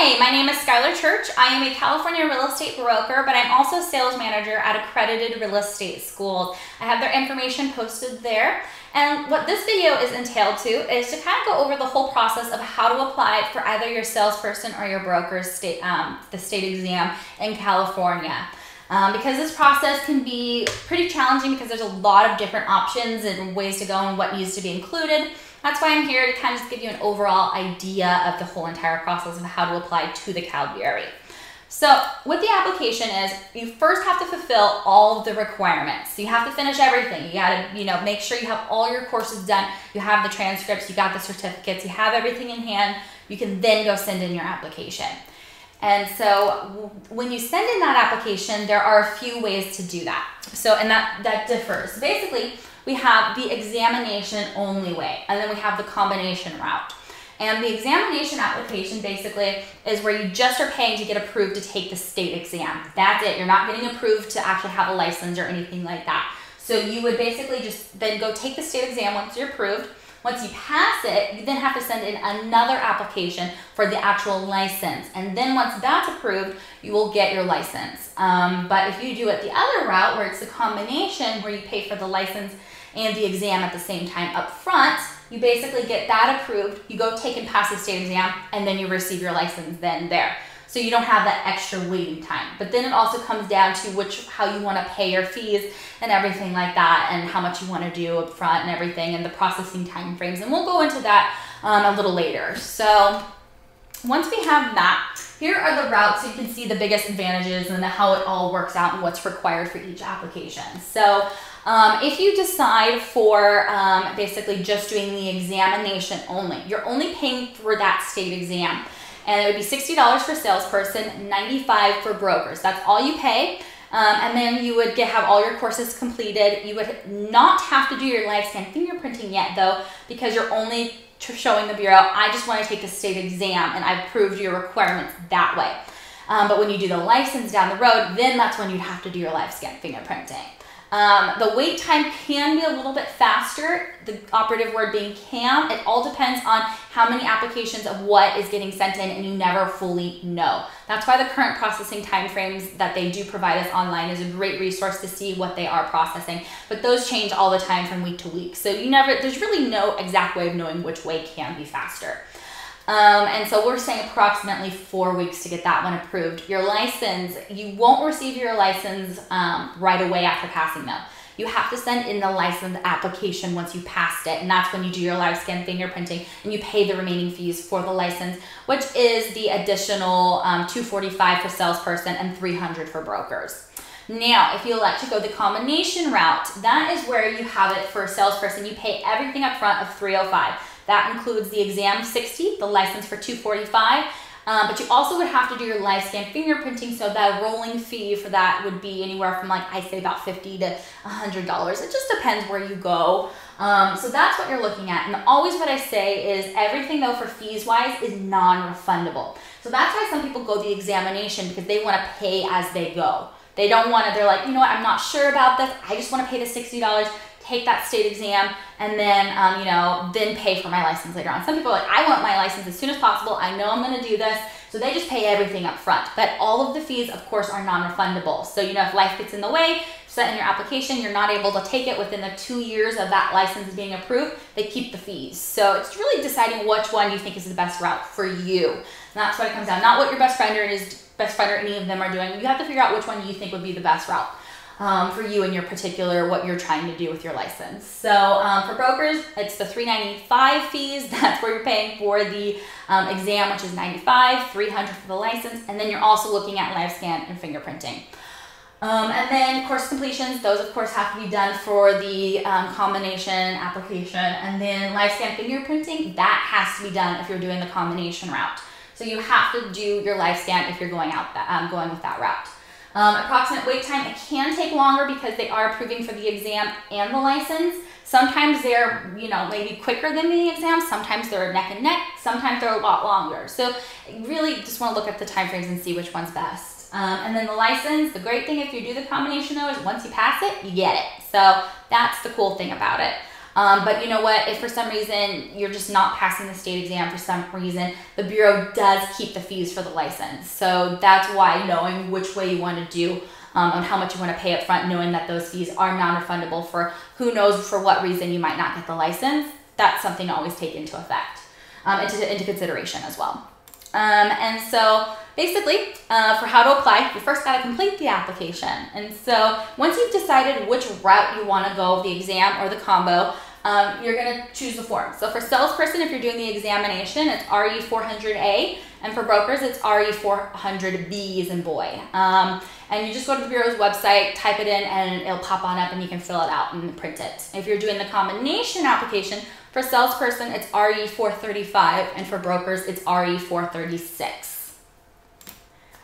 Hi, my name is Skylar Church. I am a California real estate broker, but I'm also sales manager at Accredited Real Estate Schools. I have their information posted there. And what this video is entailed to is to kind of go over the whole process of how to apply for either your salesperson or your broker's the state exam in California. Because this process can be pretty challenging because there's a lot of different options and ways to go and what needs to be included. That's why I'm here to kind of just give you an overall idea of the whole entire process of how to apply to the CalBRE. So what the application is, you first have to fulfill all of the requirements. You have to finish everything. You gotta, make sure you have all your courses done. You have the transcripts, you got the certificates, you have everything in hand. You can then go send in your application. And so when you send in that application, there are a few ways to do that. So, and that differs. Basically, we have the examination only way, and then we have the combination route. And the examination application basically is where you just are paying to get approved to take the state exam. That's it. You're not getting approved to actually have a license or anything like that. So you would basically just then go take the state exam once you're approved. Once you pass it, you then have to send in another application for the actual license. And then once that's approved, you will get your license. But if you do it the other route, where it's the combination, where you pay for the license and the exam at the same time up front, you basically get that approved, you go take and pass the state exam, and then you receive your license then there. So you don't have that extra waiting time. But then it also comes down to how you want to pay your fees and everything like that, and how much you want to do up front and everything, and the processing time frames. And we'll go into that a little later. So once we have that, here are the routes so you can see the biggest advantages and how it all works out and what's required for each application. So if you decide for basically just doing the examination only, you're only paying for that state exam. And it would be $60 for salesperson, $95 for brokers. That's all you pay. And then you would have all your courses completed. You would not have to do your live scan fingerprinting yet though, because you're only showing the Bureau, I just want to take the state exam and I've proved your requirements that way. But when you do the license down the road, then that's when you'd have to do your live scan fingerprinting. The wait time can be a little bit faster, the operative word being can. It all depends on how many applications of what is getting sent in, and you never fully know. That's why the current processing timeframes that they do provide us online is a great resource to see what they are processing. But those change all the time from week to week. So there's really no exact way of knowing which way can be faster. And so we're saying approximately 4 weeks to get that one approved. Your license, you won't receive your license right away after passing though. You have to send in the license application once you passed it, and that's when you do your live scan fingerprinting and you pay the remaining fees for the license, which is the additional $245 for salesperson and $300 for brokers. Now, if you elect to go the combination route, that is where you have it for a salesperson. You pay everything up front of $305. That includes the exam $60, the license for $245, but you also would have to do your live scan fingerprinting, so that rolling fee for that would be anywhere from, like, I say about $50 to $100. It just depends where you go. So that's what you're looking at. And always what I say is everything though for fees wise is non-refundable. So that's why some people go the examination, because they want to pay as they go. They don't want to, they're like, you know what, I'm not sure about this. I just want to pay the $60. Take that state exam, and then, then pay for my license later on. Some people are like, I want my license as soon as possible. I know I'm going to do this. So they just pay everything up front. But all of the fees, of course, are non-refundable. So, if life gets in the way, set in your application, you're not able to take it within the 2 years of that license being approved, they keep the fees. So it's really deciding which one you think is the best route for you. And that's what it comes down. Not what your best friend or any of them are doing. You have to figure out which one you think would be the best route for you and your particular, what you're trying to do with your license. So for brokers, it's the $395 fees. That's where you're paying for the exam, which is $95, $300 for the license, and then you're also looking at live scan and fingerprinting. And then course completions, those of course have to be done for the combination application, and then live scan fingerprinting, that has to be done if you're doing the combination route. So you have to do your live scan if you're going with that route. Approximate wait time, it can take longer because they are approving for the exam and the license. Sometimes they're, maybe quicker than the exam. Sometimes they're neck and neck. Sometimes they're a lot longer. So really just want to look at the time frames and see which one's best. And then the license, the great thing if you do the combination though is once you pass it, you get it. So that's the cool thing about it. But you know what, if for some reason you're just not passing the state exam for some reason, the Bureau does keep the fees for the license. So that's why knowing which way you want to do on how much you want to pay up front, knowing that those fees are non-refundable for who knows for what reason you might not get the license, that's something to always take into effect, into consideration as well. And so basically, for how to apply, you first got to complete the application. And so once you've decided which route you want to go, the exam or the combo, you're going to choose the form. So for salesperson, if you're doing the examination, it's RE 400A, and for brokers, it's RE 400B as in boy. And you just go to the Bureau's website, type it in, and it'll pop on up and you can fill it out and print it. If you're doing the combination application, for salesperson, it's RE 435, and for brokers, it's RE 436.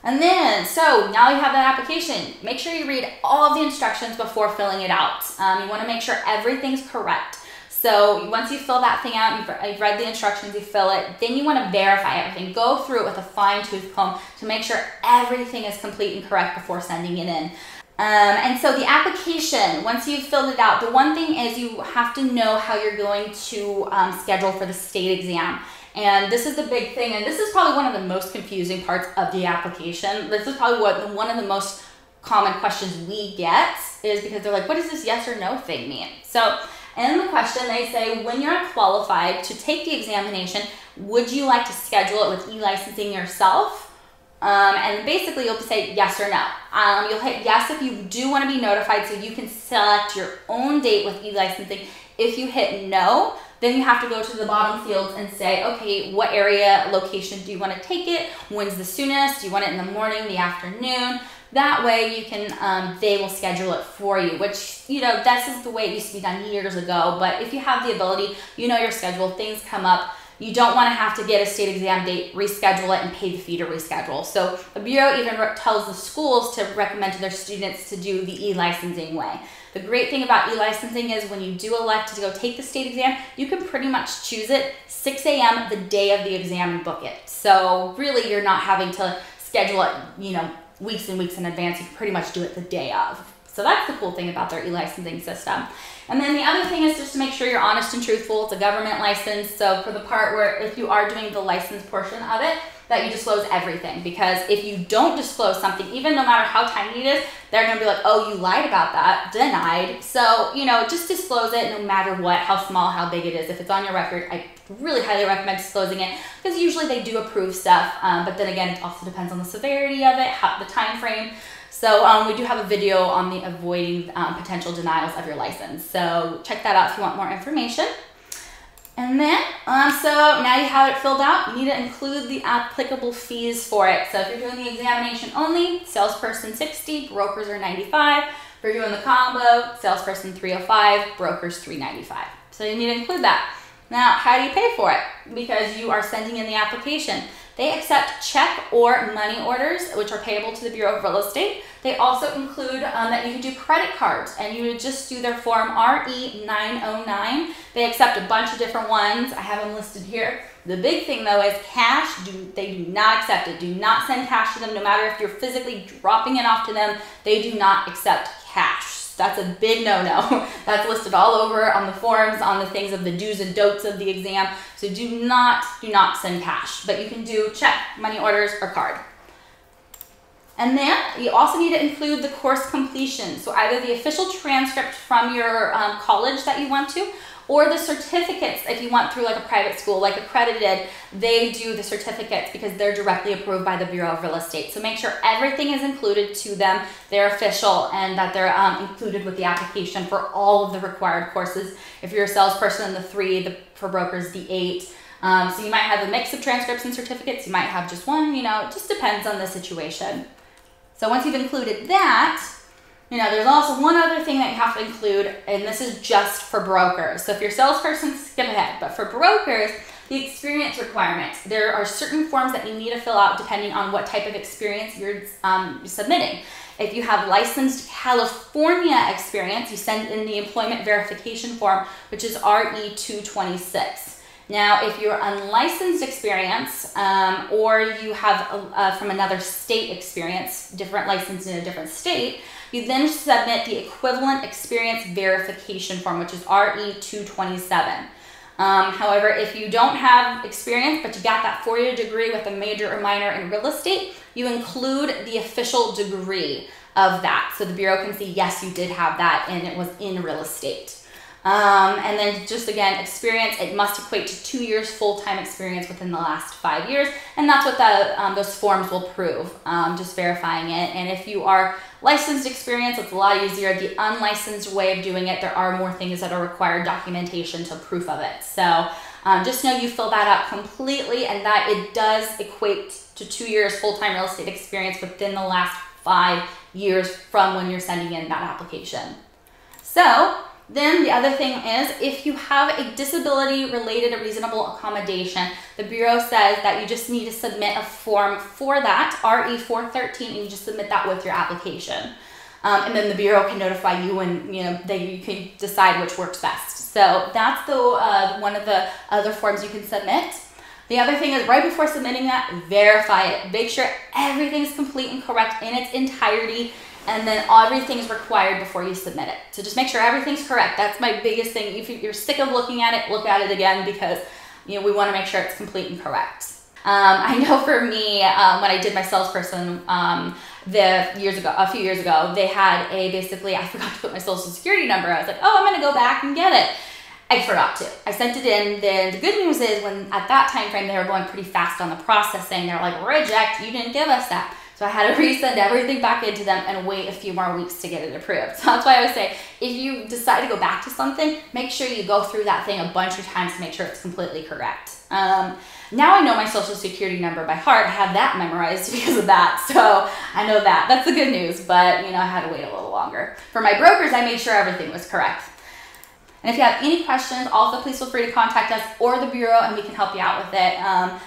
And then, so now you have that application. Make sure you read all of the instructions before filling it out. You want to make sure everything's correct. So once you fill that thing out, you've read the instructions, you fill it, then you want to verify everything. Go through it with a fine-tooth comb to make sure everything is complete and correct before sending it in. And so the application, once you've filled it out, the one thing is you have to know how you're going to schedule for the state exam. And this is the big thing, and this is probably one of the most confusing parts of the application. This is probably one of the most common questions we get, is because they're like, what does this yes or no thing mean? So in the question, they say, when you're qualified to take the examination, would you like to schedule it with e-licensing yourself? And basically you'll say yes or no. You'll hit yes if you do want to be notified, so you can select your own date with e-licensing. If you hit no, then you have to go to the bottom fields and say, okay, what area, location do you want to take it? When's the soonest? Do you want it in the morning, the afternoon? That way you can, they will schedule it for you, which, you know, this is the way it used to be done years ago. But if you have the ability, you know your schedule, things come up, you don't want to have to get a state exam date, reschedule it, and pay the fee to reschedule. So the Bureau even tells the schools to recommend to their students to do the e-licensing way. The great thing about e-licensing is when you do elect to go take the state exam, you can pretty much choose it 6 a.m. the day of the exam and book it. So really you're not having to schedule it, you know, weeks and weeks in advance. You can pretty much do it the day of. So that's the cool thing about their e-licensing system. And then the other thing is just to make sure you're honest and truthful. It's a government license, so for the part where if you are doing the license portion of it, that you disclose everything. Because if you don't disclose something, even no matter how tiny it is, they're gonna be like, oh, you lied about that, denied. So, you know, just disclose it no matter what, how small, how big it is. If it's on your record, I really highly recommend disclosing it, because usually they do approve stuff, but then again, it also depends on the severity of it, the time frame. So we do have a video on the avoiding potential denials of your license. So check that out if you want more information. And then, so now you have it filled out, you need to include the applicable fees for it. So if you're doing the examination only, salesperson 60, brokers are 95. If you're doing the combo, salesperson 305, brokers 395. So you need to include that. Now, how do you pay for it? Because you are sending in the application. They accept check or money orders, which are payable to the Bureau of Real Estate. They also include that you can do credit cards, and you would just do their form RE909. They accept a bunch of different ones. I have them listed here. The big thing though is cash, they do not accept it. Do not send cash to them, no matter if you're physically dropping it off to them, they do not accept cash. That's a big no-no. That's listed all over on the forms, on the things of the do's and don'ts of the exam. So do not send cash, but you can do check, money orders, or card. And then you also need to include the course completion. So either the official transcript from your college that you went to, or the certificates if you went through like a private school, like Accredited, they do the certificates because they're directly approved by the Bureau of Real Estate. So make sure everything is included to them, they're official, and that they're included with the application for all of the required courses. If you're a salesperson, the 3, for brokers, the 8. So you might have a mix of transcripts and certificates, you might have just one, you know, it just depends on the situation. So once you've included that, you know, there's also one other thing that you have to include, and this is just for brokers. So if you're a salesperson, skip ahead. But for brokers, the experience requirements. There are certain forms that you need to fill out depending on what type of experience you're submitting. If you have licensed California experience, you send in the employment verification form, which is RE226. Now, if you're unlicensed experience or you have from another state experience, different license in a different state, you then submit the equivalent experience verification form, which is RE 227. However, if you don't have experience, but you got that 4-year degree with a major or minor in real estate, you include the official degree of that. So the Bureau can see, yes, you did have that and it was in real estate. And then just again, experience, it must equate to 2 years full-time experience within the last 5 years. And that's what those forms will prove, just verifying it. And if you are licensed experience, it's a lot easier. The unlicensed way of doing it, there are more things that are required documentation to proof of it. So just know you fill that out completely and that it does equate to 2 years full-time real estate experience within the last 5 years from when you're sending in that application. So then the other thing is, if you have a disability-related reasonable accommodation, the Bureau says that you just need to submit a form for that, RE 413, and you just submit that with your application. And then the Bureau can notify you and you can decide which works best. So that's one of the other forms you can submit. The other thing is, right before submitting that, verify it. Make sure everything's complete and correct in its entirety, and then everything's required before you submit it. So just make sure everything's correct. That's my biggest thing. If you're sick of looking at it, look at it again, because we want to make sure it's complete and correct. I know for me, when I did my salesperson a few years ago, they had basically, I forgot to put my social security number. I was like, oh, I'm going to go back and get it. I forgot to. I sent it in. Then the good news is, when at that time frame, they were going pretty fast on the processing. They're like, reject, you didn't give us that. So I had to resend everything back into them and wait a few more weeks to get it approved. So that's why I would say, if you decide to go back to something, make sure you go through that thing a bunch of times to make sure it's completely correct. Now I know my social security number by heart. I have that memorized because of that. So I know that. That's the good news, but I had to wait a little longer. For my brokers, I made sure everything was correct. And if you have any questions, also please feel free to contact us or the Bureau, and we can help you out with it.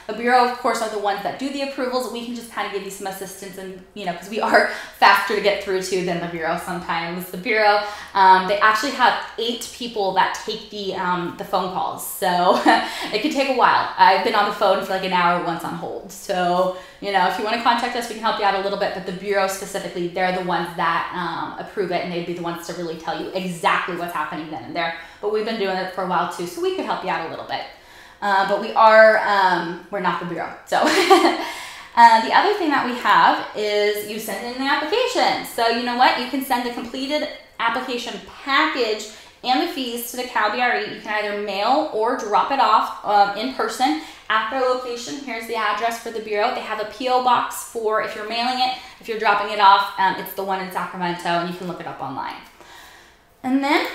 The Bureau, of course, are the ones that do the approvals. We can just kind of give you some assistance, and because we are faster to get through to than the Bureau sometimes. The Bureau, they actually have 8 people that take the phone calls, so it can take a while. I've been on the phone for like an hour once on hold. So if you want to contact us, we can help you out a little bit. But the Bureau specifically, they're the ones that approve it, and they'd be the ones to really tell you exactly what's happening then and there. But we've been doing it for a while too, so we could help you out a little bit. But we're not the Bureau. So the other thing that we have is you send in the application. So you know what? You can send the completed application package and the fees to the CalBRE. You can either mail or drop it off in person at their location. Here's the address for the Bureau. They have a P.O. box for if you're mailing it. If you're dropping it off, it's the one in Sacramento, and you can look it up online. And then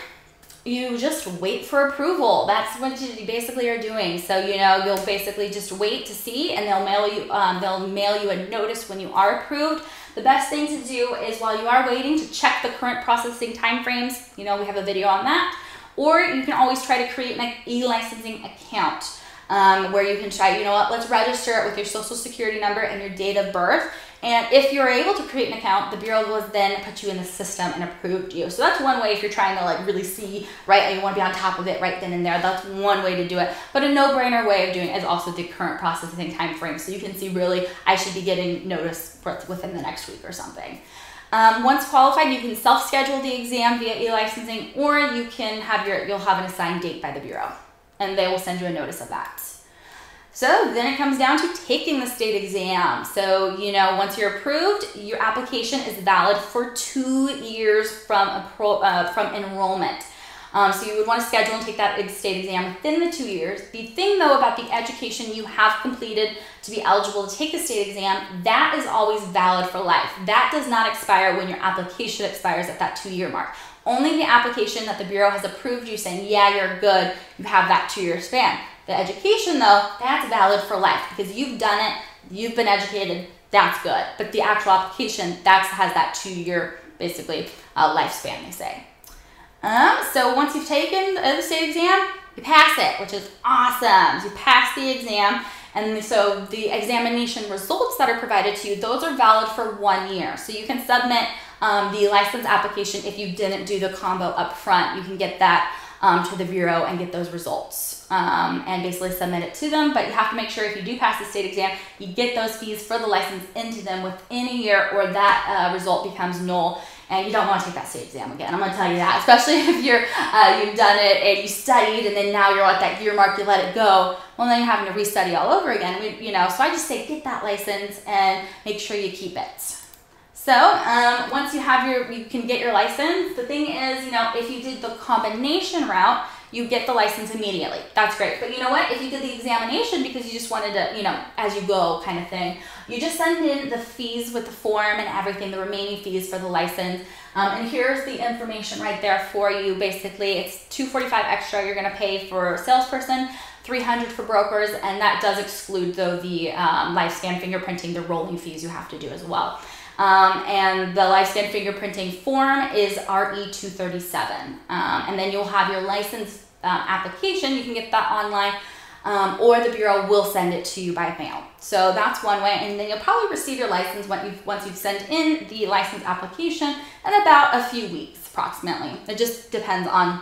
you just wait for approval. That's what you basically are doing. So you'll basically just wait to see, and they'll mail you a notice when you are approved. The best thing to do is, while you are waiting, to check the current processing timeframes. We have a video on that. Or you can always try to create an e-licensing account where you can try, let's register it with your social security number and your date of birth. And if you're able to create an account, the Bureau will then put you in the system and approve you. So that's one way if you're trying to really see, right, and you want to be on top of it right then and there. That's one way to do it. But a no-brainer way of doing it is also the current processing time frame. So you can see, really, I should be getting notice within the next week or something. Once qualified, you can self-schedule the exam via e-licensing, or you'll have an assigned date by the Bureau, and they will send you a notice of that. So then it comes down to taking the state exam. So, once you're approved, your application is valid for 2 years from enrollment. So you would want to schedule and take that state exam within the 2 years. The thing, though, about the education you have completed to be eligible to take the state exam, that is always valid for life. That does not expire when your application expires at that 2-year mark. Only the application that the Bureau has approved you, saying, yeah, you're good, you have that 2-year span. The education, though, that's valid for life, because you've done it, you've been educated, that's good. But the actual application, has that 2-year, basically, lifespan, they say. So once you've taken the state exam, you pass it, which is awesome. You pass the exam, and so the examination results that are provided to you, those are valid for 1 year. So you can submit the license application if you didn't do the combo up front. You can get that to the Bureau and get those results and basically submit it to them. But you have to make sure if you do pass the state exam, you get those fees for the license into them within a year, or that result becomes null. And you don't want to take that state exam again. I'm going to tell you that, especially if you've done it and you studied and then now you're at that year mark, you let it go. Well, then you're having to restudy all over again. So I just say get that license and make sure you keep it. So once you have you can get your license. The thing is, if you did the combination route, you get the license immediately. That's great. But you know what? If you did the examination because you just wanted to, as you go kind of thing, you just send in the fees with the form and everything, the remaining fees for the license. And here's the information right there for you. Basically, it's $245 extra you're going to pay for a salesperson, $300 for brokers, and that does exclude, though, the live scan fingerprinting, the rolling fees you have to do as well. And the live scan fingerprinting form is RE237. And then you'll have your license application. You can get that online, or the Bureau will send it to you by mail. So that's one way. And then you'll probably receive your license once you've sent in the license application in about a few weeks, approximately. It just depends on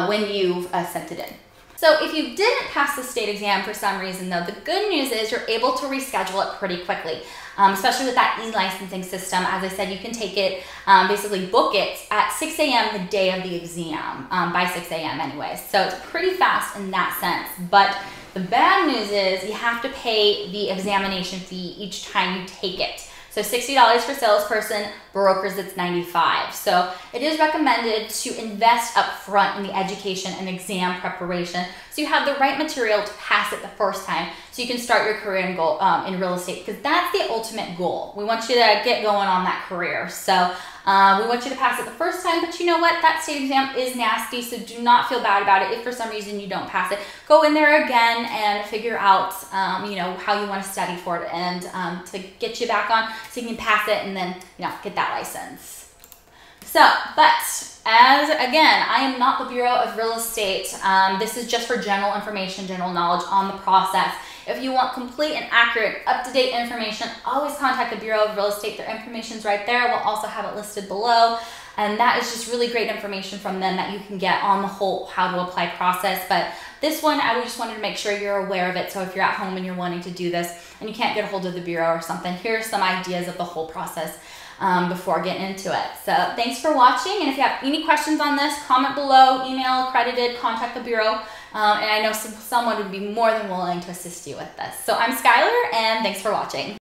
when you've sent it in. So if you didn't pass the state exam for some reason, though, the good news is you're able to reschedule it pretty quickly, especially with that e-licensing system. As I said, you can take it, basically book it at 6 a.m. the day of the exam, by 6 a.m. anyways. So it's pretty fast in that sense. But the bad news is you have to pay the examination fee each time you take it. So $60 for salesperson, brokers it's $95. So it is recommended to invest up front in the education and exam preparation so you have the right material to pass it the first time so you can start your career in real estate, because that's the ultimate goal. We want you to get going on that career. So we want you to pass it the first time, but you know what? That state exam is nasty, so do not feel bad about it. If for some reason you don't pass it, go in there again and figure out, how you want to study for it and to get you back on so you can pass it and then, get that license. So, but again, I am not the Bureau of Real Estate. This is just for general information, general knowledge on the process. If you want complete and accurate, up-to-date information, always contact the Bureau of Real Estate. Their information's right there. We'll also have it listed below. And that is just really great information from them that you can get on the whole how to apply process. But this one, I just wanted to make sure you're aware of it. So if you're at home and you're wanting to do this and you can't get a hold of the Bureau or something, here's some ideas of the whole process before getting into it. So thanks for watching. And if you have any questions on this, comment below, email Accredited, contact the Bureau. And I know someone would be more than willing to assist you with this. So I'm Skylar, and thanks for watching.